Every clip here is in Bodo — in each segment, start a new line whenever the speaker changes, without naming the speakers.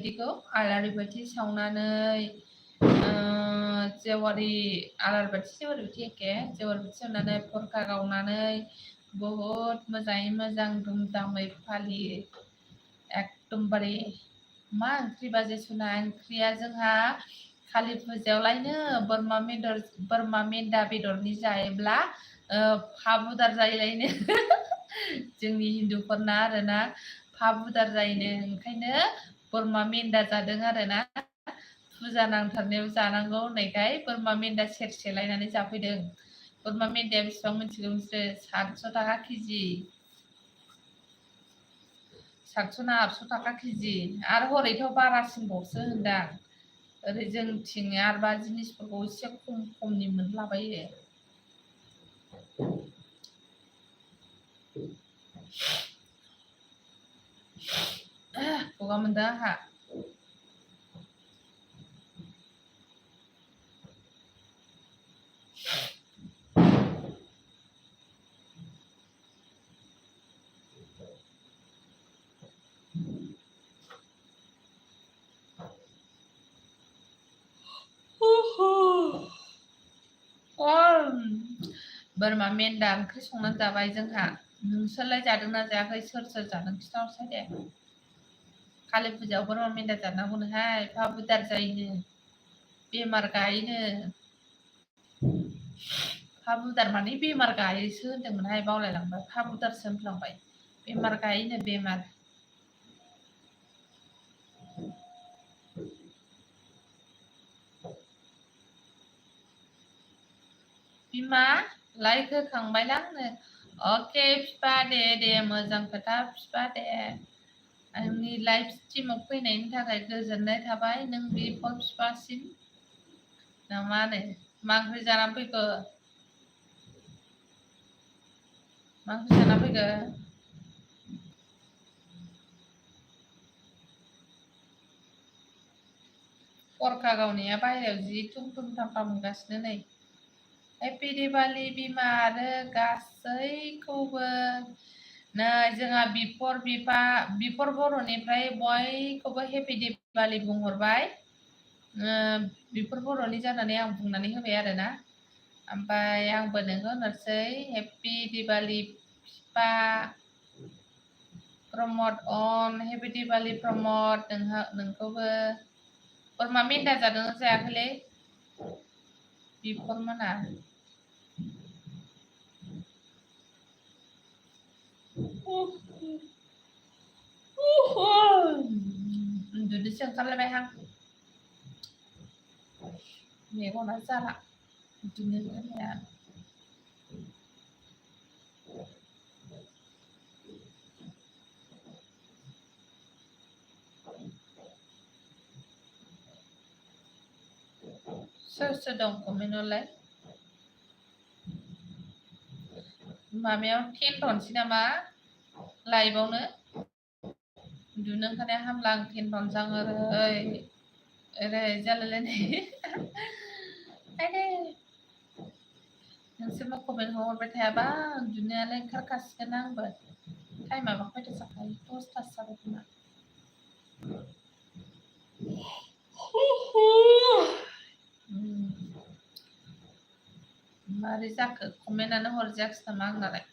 बायदिखौ आलारि बाथि सावनानै जेवारि आलारि बाथि एखे जेवारि बाथि सावनानै फरखा गावनानै बहुद मोजाङै मोजां दुम-दामै फालियो एकदमबारे मा ओंख्रि बाजै सुना ओंख्रिया जोंहा कालि फुजायावलायनो बोरमा मेन्दा बेदरनि जायोब्ला फाबुदार जायोलायनो जोंनि हिन्दुफोरना आरोना फाबुदार जायोनो ओंखायनो बोरमा मेन्दा जादों आरोना फुजा नांथारनायाव जानांगौ होननायखाय बोरमा मेन्दा सेरसे लायनानै जाफैदों। बोरमा मेन्दाया बेसेबां मिथिगौ नोंसोरो 700 थाखा केजि 700 ना 800 थाखा केजि आरो हरैथ' बारासिनबावसो होनदां ओरै जोंथिं आरोबा जिनिसफोरखौ एसे खमनि मोनलाबायो। गगा मोनदों आंहा बोरमा मेन्दा ओंख्रि संनानै जाबाय जोंहा नोंसोरलाय जादोंना जायाखै सोर सोर जादों खिथाहरसाय दे कालि फुजायाव बोरमा मेन्दा जानांगौनोहाय फाबुदार जायोनो बेमार गायोनो फाबुदार माने बेमार गायोसो होनदोंमोनहाय बावलायलांबाय फाबुदारसो होनफ्लांबाय बेमार गायोनो बेमार बिमा लाइक होखांबायलांनो अके फिफा दे मोजां खोथा फिफा दे आंनि लाइभ स्ट्रिमाव फैनायनि थाखाय गोजोननाय थाबाय नों बिफर फिफासिम ना मा होनो मा ओंख्रि जानानै फैखो मा ओंख्रि जाना फैखो फरखा गावनाया बाहेरायाव जि थुम थुम थाम होगासिनो नै हेपि दिवाली बिमा आरो गासैखौबो नै जोंहा बिफर बर'निफ्राय बयखौबो हेपि दिवाली बुंहरबाय बिफर बर'नि जानानै आं बुंनानै होबाय आरोना ओमफ्राय आंबो नोंखौ होनोसै हेपि दिवाली फिफा प्रमद अन हेपि दिवाली प्रमद नोंखौबो बोरमा मेन्दा जादोंना जायाखैलै बिफर मोना उन्दुनोसो ओंखारलायबायहां मेगना जाला उन्दुनो ओंखारनाया सोर सोर दं कमेन्टआवलाय माबायाव टेनथनोसै नामा लाइभआवनो उन्दुनो ओंखारनाया हामला आं टेनथनोसै आं ओरै जालायलायनाय आयदै नोंसोरबो कमेन्ट हरबाय थायाबा उन्दुनायालाय ओंखारखासिगोन आंबो टाइमाबा खयथा जाखायो 10थासो जाबाय खोमा मारै जाखो कमेन्टआनो हरजायाखिसै नामा आंनालाय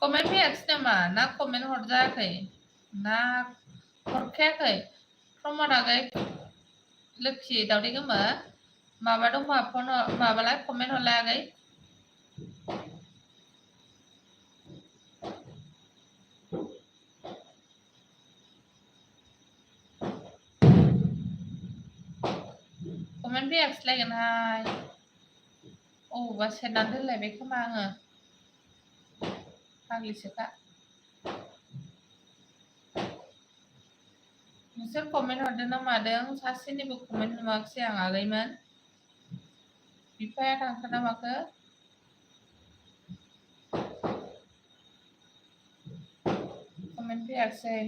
कमेन्ट फैयाखिसै नामा ना कमेन्ट हरजायाखै ना हरखायाखै प्रमद आगै लोखि दावदै गोमो माबा दंबा फन माबालाय कमेन्ट हरलाय आगै कमेन्ट फैयाखिसैलायगोनहाय अबावबा सेरनानै दोनलायबाय खोमा आङो फाग्लिसोखा नोंसोर कमेन्ट हरदों ना मादों सासेनिबो कमेन्ट नुवाखिसै आं आगैमोन बिफाया थांखो ना माखो कमेन्ट फैयाखिसै